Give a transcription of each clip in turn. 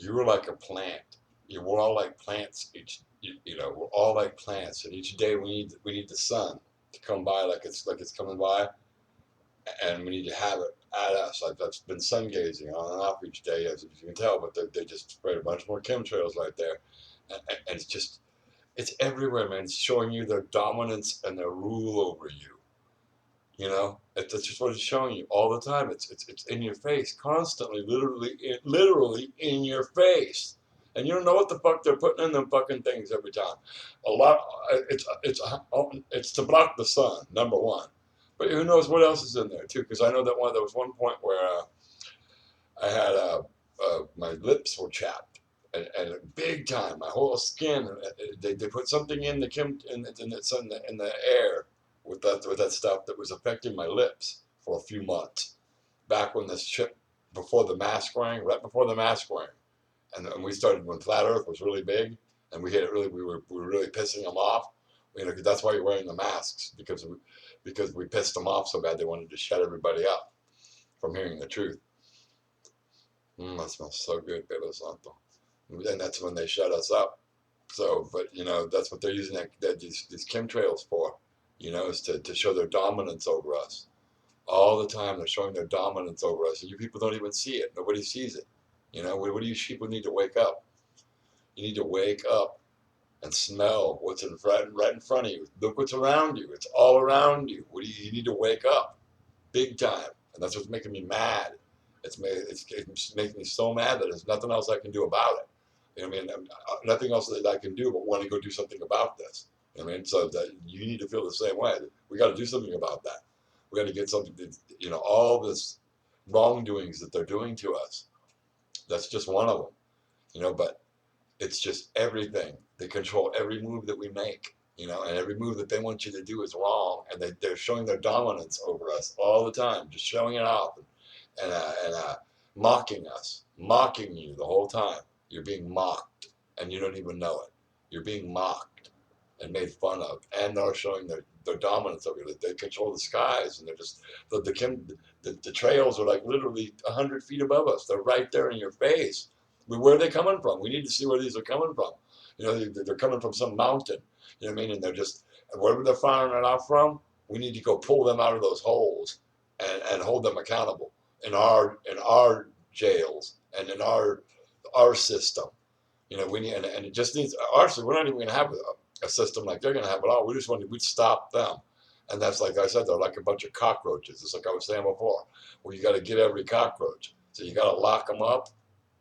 You're like a plant. We're all like plants. We're all like plants, and each day we need the sun to come by like it's coming by, and we need to have it at us. I've been sun gazing on and off each day, as you can tell, but they just sprayed a bunch more chemtrails right there, and it's everywhere, man. It's showing you their dominance and their rule over you. That's just what it's showing you all the time. It's in your face, constantly, literally in your face, and you don't know what the fuck they're putting in them fucking things every time. A lot. It's to block the sun, number one, but who knows what else is in there too? Because I know that there was one point where I had my lips were chapped. And big time, my whole skin. They put something in the in the air with that stuff that was affecting my lips for a few months back when this shit before the mask wearing, right before the mask wearing, and we started when flat Earth was really big, and we were really pissing them off. 'Cause that's why you're wearing the masks because we pissed them off so bad they wanted to shut everybody up from hearing the truth. That smells so good, Palo Santo. And that's when they shut us up. So, but that's what they're using these chemtrails for. Is to show their dominance over us. All the time they're showing their dominance over us, and you people don't even see it. Nobody sees it. What do you people need to wake up? You need to wake up and smell what's right in front of you. Look what's around you. It's all around you. You need to wake up, big time, and that's what's making me mad. It's making me so mad that there's nothing else I can do about it. Nothing else that I can do but want to go do something about this. So that you need to feel the same way. We got to do something about that. We got to get something. All this wrongdoings that they're doing to us. That's just one of them. But it's just everything. They control every move that we make. And every move that they want you to do is wrong, and they're showing their dominance over us all the time, just showing it off, and mocking us, mocking you the whole time. You're being mocked, and you don't even know it. You're being mocked and made fun of, and they're showing their dominance over you. They control the skies, and they're just the trails are like literally 100 feet above us. They're right there in your face. Where are they coming from? We need to see where these are coming from. They're coming from some mountain. You know what I mean? And they're just wherever they're firing it off from. We need to go pull them out of those holes and hold them accountable in our jails and in our system. We need, and it just needs. Actually, we're not even going to have a system like they're going to have at all. We'd stop them, and that's like I said, they're like a bunch of cockroaches. It's like I was saying before, where you got to get every cockroach. So you got to lock them up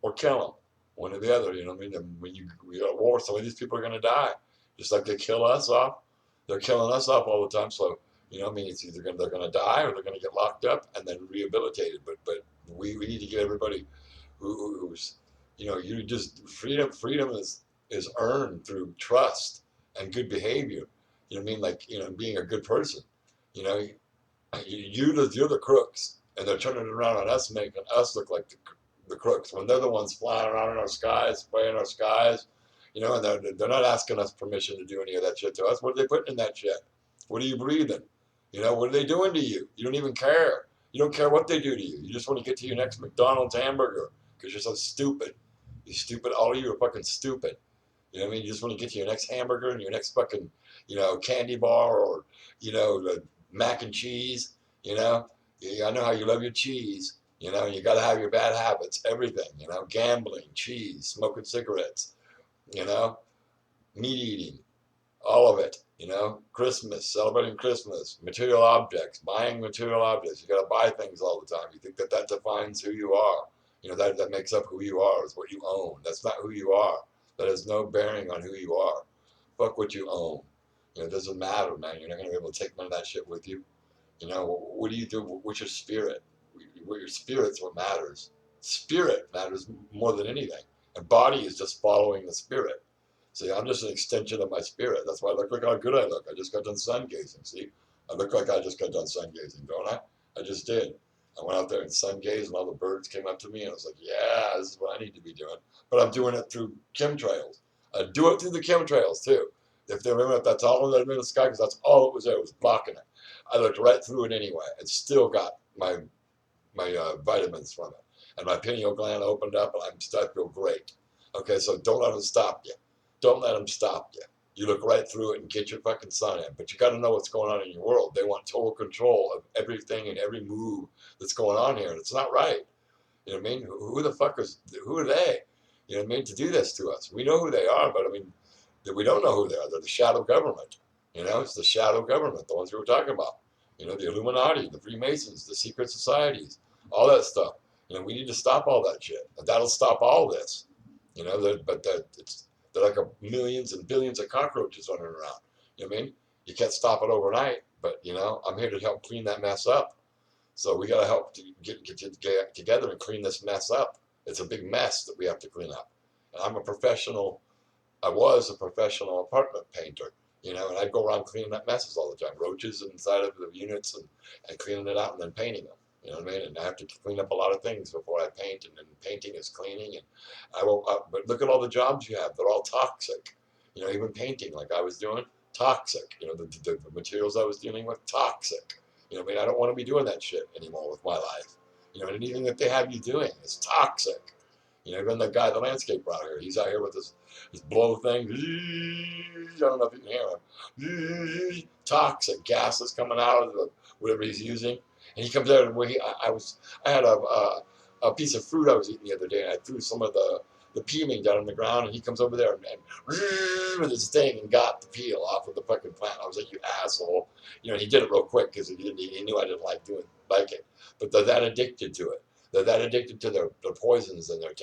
or kill them, one or the other. You know what I mean? And when we got war, some of these people are going to die, just like they kill us off. They're killing us off all the time. So I mean, it's either they're going to die or they're going to get locked up and then rehabilitated. But we need to get everybody who's you just freedom is earned through trust and good behavior. You know what I mean? Like being a good person. You know, you're the crooks, and they're turning it around on us, making us look like the crooks when they're the ones flying around in our skies, spraying our skies. And they're not asking us permission to do any of that shit to us. What are they putting in that shit? What are you breathing? What are they doing to you? You don't even care. You don't care what they do to you. You just want to get to your next McDonald's hamburger because you're so stupid. You stupid. All of you are fucking stupid. You know what I mean? You just want to get to your next hamburger and your next fucking, candy bar or, the mac and cheese. I know how you love your cheese. You got to have your bad habits, everything. Gambling, cheese, smoking cigarettes. You know, meat eating, all of it. Christmas, celebrating Christmas, material objects, buying material objects. You got to buy things all the time. You think that defines who you are. That makes up who you are, is what you own. That's not who you are. That has no bearing on who you are. Fuck what you own. It doesn't matter, man. You're not going to be able to take none of that shit with you. What do you do with your spirit? Your spirit's what matters. Spirit matters more than anything. And body is just following the spirit. See, I'm just an extension of my spirit. That's why I look like how good I look. I just got done sun gazing. See, I look like I just got done sun gazing, don't I? I just did. I went out there and sun gazed, and all the birds came up to me, and I was like, yeah, this is what I need to be doing. But I'm doing it through chemtrails. I do it through the chemtrails, too. If that's all that in the sky, because that's all it was there, it was blocking it. I looked right through it anyway and still got my vitamins from it. and my pineal gland opened up, and I feel great. Okay, so don't let them stop you. Don't let them stop you. You look right through it and get your fucking son in. But you got to know what's going on in your world. They want total control of everything and every move that's going on here, and it's not right. You know what I mean? Who the fuck is? Who are they? You know what I mean? To do this to us. We know who they are, but I mean, we don't know who they are. They're the shadow government. You know, it's the shadow government, the ones we were talking about. You know, the Illuminati, the Freemasons, the secret societies, all that stuff. You know, we need to stop all that shit. And that'll stop all this. You know, they're like millions and billions of cockroaches running around. You know what I mean? You can't stop it overnight, but you know, I'm here to help clean that mess up. So we got to help to get together and clean this mess up. It's a big mess that we have to clean up. And I was a professional apartment painter, you know, and I'd go around cleaning up messes all the time, roaches inside of the units and cleaning it out and then painting them. You know what I mean? And I have to clean up a lot of things before I paint, and then painting is cleaning. And but look at all the jobs you have; they're all toxic. You know, even painting, like I was doing, toxic. You know, the materials I was dealing with, toxic. You know what I mean? I don't want to be doing that shit anymore with my life. You know, and anything that they have you doing is toxic. You know, even the guy, the landscaper out here, he's out here with this blow thing. I don't know if you can hear him. Toxic gases coming out of whatever he's using. And he comes out and I had a piece of fruit I was eating the other day, and I threw some of the peeling down on the ground, and he comes over there and with his thing and got the peel off of the fucking plant. I was like, you asshole. You know, he did it real quick because he knew I didn't like it. But they're that addicted to it. They're that addicted to their poisons and their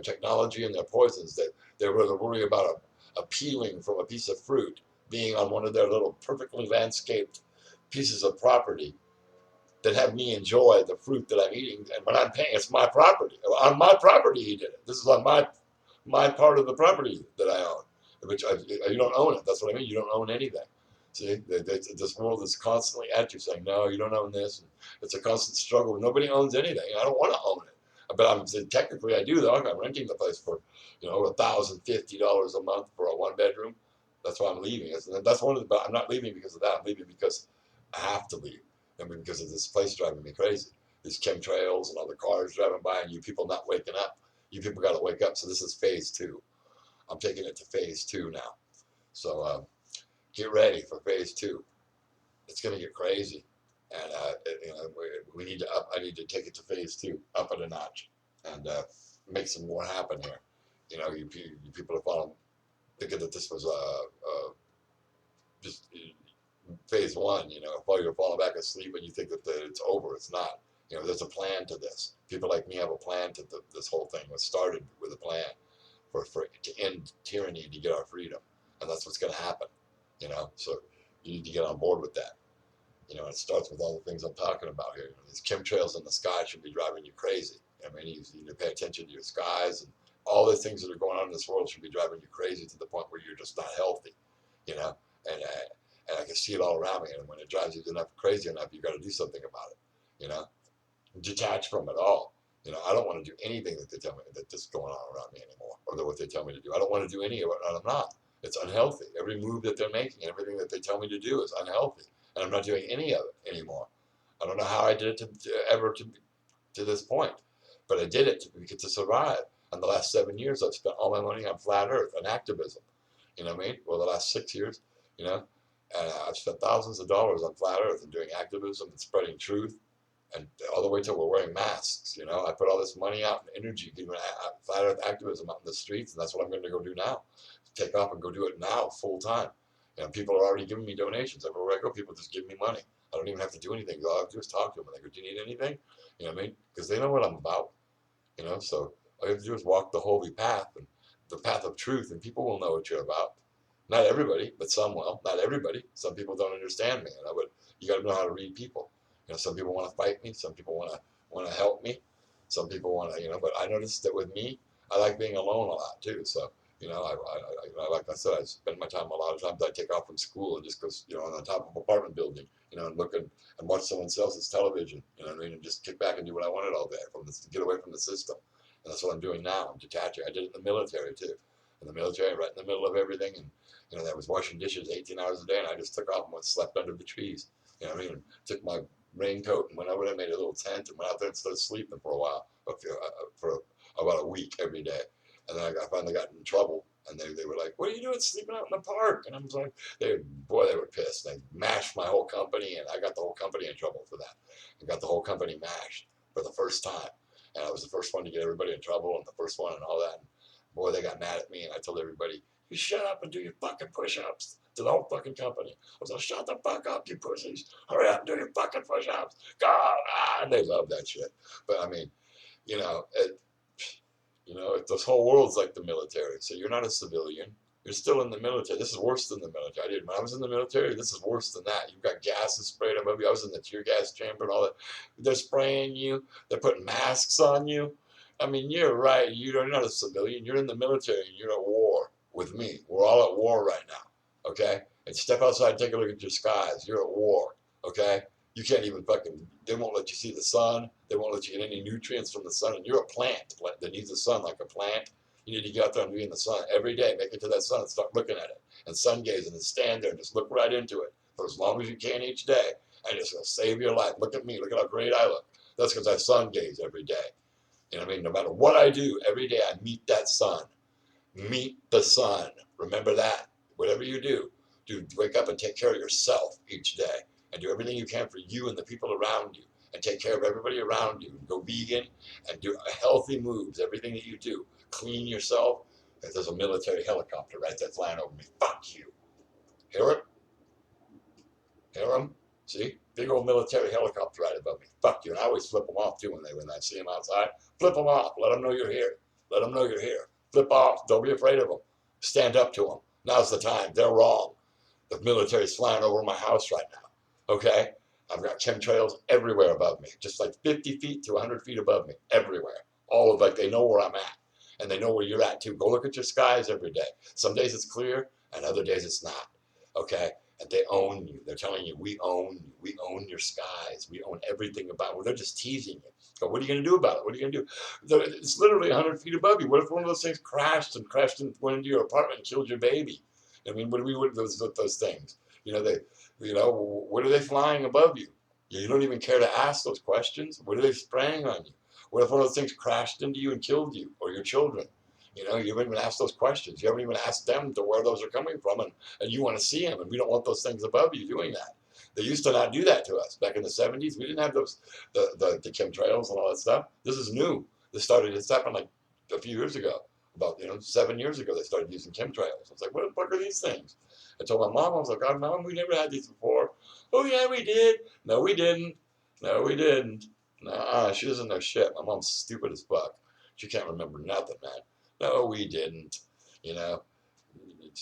technology and their poisons that they're rather worried about a peeling from a piece of fruit being on one of their little perfectly landscaped pieces of property that have me enjoy the fruit that I'm eating. And when I'm paying, it's my property. On my property, he did it. This is on my part of the property that I own, which you don't own it. That's what I mean. You don't own anything. See, this world is constantly at you saying, no, you don't own this. And it's a constant struggle. Nobody owns anything. I don't want to own it. But I'm saying technically I do though. I'm renting the place for, you know, $1,050 a month for a 1-bedroom. That's why I'm leaving. That's one of the. But I'm not leaving because of that. I'm leaving because I have to leave. I mean, because of this place driving me crazy. These chemtrails and all the cars driving by, and you people not waking up. You people got to wake up. So this is phase 2. I'm taking it to phase 2 now. So get ready for phase 2. It's going to get crazy, and you know, we need to up. I need to take it to phase 2, up it a notch, and make some more happen here. You know, you people are falling, thinking that this was just phase 1. You know, while you're falling back asleep and you think that it's over. It's not. You know, there's a plan to this. People like me have a plan to this whole thing. Was started with a plan for to end tyranny and to get our freedom, and that's what's going to happen. You know, so you need to get on board with that. You know, it starts with all the things I'm talking about here. You know, these chemtrails in the sky should be driving you crazy. I mean, you need to pay attention to your skies, and all the things that are going on in this world should be driving you crazy to the point where you're just not healthy. You know, and I can see it all around me. And when it drives you enough crazy enough, you got to do something about it. You know, detach from it all. You know, I don't want to do anything that they tell me that's going on around me anymore, or what they tell me to do. I don't want to do any of it, and I'm not. It's unhealthy. Every move that they're making, everything that they tell me to do is unhealthy, and I'm not doing any of it anymore. I don't know how I did it to this point, but I did it to survive. And the last 7 years, I've spent all my money on flat Earth and activism. You know what I mean? Well, the last 6 years, you know, and I've spent thousands of dollars on flat Earth and doing activism and spreading truth, and all the way till we're wearing masks. You know, I put all this money out and energy doing flat Earth activism out in the streets, and that's what I'm going to go do now. Take off and go do it now, full time. You know, people are already giving me donations everywhere I go. People just give me money. I don't even have to do anything. All I have to do is talk to them, and they go, "Do you need anything?" You know what I mean? Because they know what I'm about. You know, so all you have to do is walk the holy path and the path of truth, and people will know what you're about. Not everybody, but some will. Not everybody. Some people don't understand me, you know, but you got to know how to read people. You know, some people want to fight me. Some people want to help me. Some people want to, you know. But I noticed that with me, I like being alone a lot too. So you know, like I said, I spend my time a lot of times. I take off from school and just go, you know, on the top of an apartment building, you know, and look and watch someone else's television. You know what I mean? And just kick back and do what I wanted all day to get away from the system. And that's what I'm doing now. I'm detaching. I did it in the military too. In the military, right in the middle of everything, and you know, that was washing dishes 18 hours a day, and I just took off and went slept under the trees. You know what I mean? Took my raincoat and went over there, made a little tent, and went out there and started sleeping for a while, for about a week every day. And then I finally got in trouble, and they were like, "What are you doing sleeping out in the park?" And I was like, they were pissed. They mashed my whole company, and I got the whole company in trouble for that. I got the whole company mashed for the first time, and I was the first one to get everybody in trouble, and the first one and all that. And boy, they got mad at me, and I told everybody, "You shut up and do your fucking push-ups," to the whole fucking company. I was like, "Shut the fuck up, you pussies! Hurry up and do your fucking push-ups! God!" And they love that shit. But I mean, you know, this whole world's like the military. So you're not a civilian. You're still in the military. This is worse than the military. When I was in the military, this is worse than that. You've got gases sprayed above you. I was in the tear gas chamber and all that. They're spraying you. They're putting masks on you. I mean, you're right. You're not a civilian. You're in the military. And you're at war with me. We're all at war right now. Okay? And step outside and take a look at your skies. You're at war. Okay? You can't even they won't let you see the sun. They won't let you get any nutrients from the sun. And you're a plant that needs the sun like a plant. You need to get out there and be in the sun every day. Make it to that sun and start looking at it and sun gazing and stand there and just look right into it for as long as you can each day. And it's going to save your life. Look at me. Look at how great I look. That's because I sun gaze every day. You know what I mean? No matter what I do, every day I meet that sun. Meet the sun. Remember that. Whatever you do, wake up and take care of yourself each day. And do everything you can for you and the people around you. And take care of everybody around you. And go vegan and do healthy moves. Everything that you do. Clean yourself. There's a military helicopter right there flying over me. Fuck you. Hear it? Hear them? See? Big old military helicopter right above me. Fuck you. And I always flip them off too when I see them outside. Flip them off. Let them know you're here. Let them know you're here. Flip off. Don't be afraid of them. Stand up to them. Now's the time. They're wrong. The military's flying over my house right now. Okay? I've got chemtrails everywhere above me. Just like 50 feet to 100 feet above me. Everywhere. All of they know where I'm at. And they know where you're at too. Go look at your skies every day. Some days it's clear and other days it's not. Okay? And they own you. They're telling you, we own you. We own your skies. We own everything about it. Well, they're just teasing you. But what are you going to do about it? What are you going to do? It's literally 100 feet above you. What if one of those things crashed and went into your apartment and killed your baby? I mean, what do we do with those things? What are they flying above you? You don't even care to ask those questions. What are they spraying on you? What if one of those things crashed into you and killed you or your children? You haven't even asked those questions. You haven't even asked them to where those are coming from, and you want to see them, and we don't want those things above you doing that. They used to not do that to us back in the 70s. We didn't have the chemtrails and all that stuff. This is new. This happened like a few years ago. About 7 years ago, they started using chemtrails. I was like, what the fuck are these things? I told my mom, I was like, God, Mom, we never had these before. Oh yeah, we did. No, we didn't. No, we didn't. Nah, she doesn't know shit. My mom's stupid as fuck. She can't remember nothing, man. No, we didn't. You know,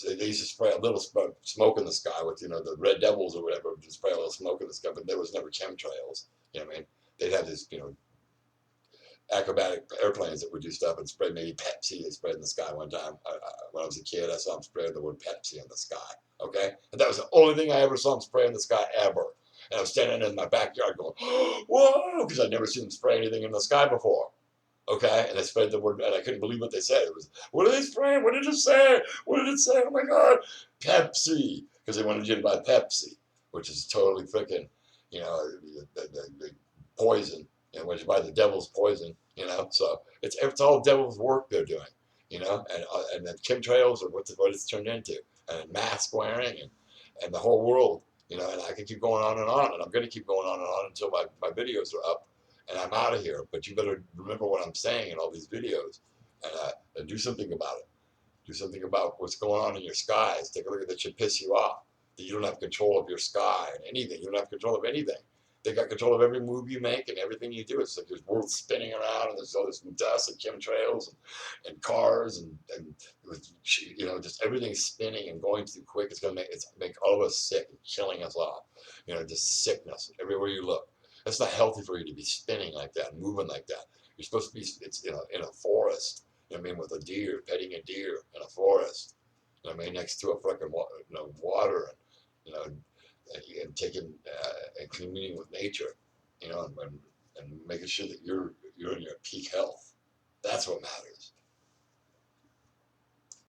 they used to spray a little smoke in the sky with, the Red Devils or whatever, just spray a little smoke in the sky, but there was never chemtrails. You know what I mean? They'd have this, acrobatic airplanes that would do stuff and spray maybe Pepsi. They sprayed in the sky one time. When I was a kid, I saw them spraying the word Pepsi in the sky. Okay? And that was the only thing I ever saw them spray in the sky ever. And I was standing in my backyard going, whoa, because I'd never seen them spray anything in the sky before. Okay, and they spread the word, and I couldn't believe what they said. It was, what are they spraying? What did it say? What did it say? Oh my God, Pepsi, because they wanted you to buy Pepsi, which is totally freaking, the poison, which you buy the devil's poison, So it's all devil's work they're doing, and the chemtrails are what it's turned into, and mask wearing, and the whole world, and I can keep going on, and I'm going to keep going on until my videos are up. And I'm out of here. But you better remember what I'm saying in all these videos, and do something about it. Do something about what's going on in your skies. Take a look at that should piss you off. That you don't have control of your sky and anything. You don't have control of anything. They got control of every move you make and everything you do. It's like there's world spinning around, and there's all this dust and chemtrails and cars and just everything's spinning and going too quick. It's gonna make all of us sick and killing us off. Just sickness everywhere you look. It's not healthy for you to be spinning like that, moving like that. You're supposed to be, in a forest. With a deer, petting a deer in a forest. Next to a fucking water, and taking and communing with nature, and making sure that you're in your peak health. That's what matters.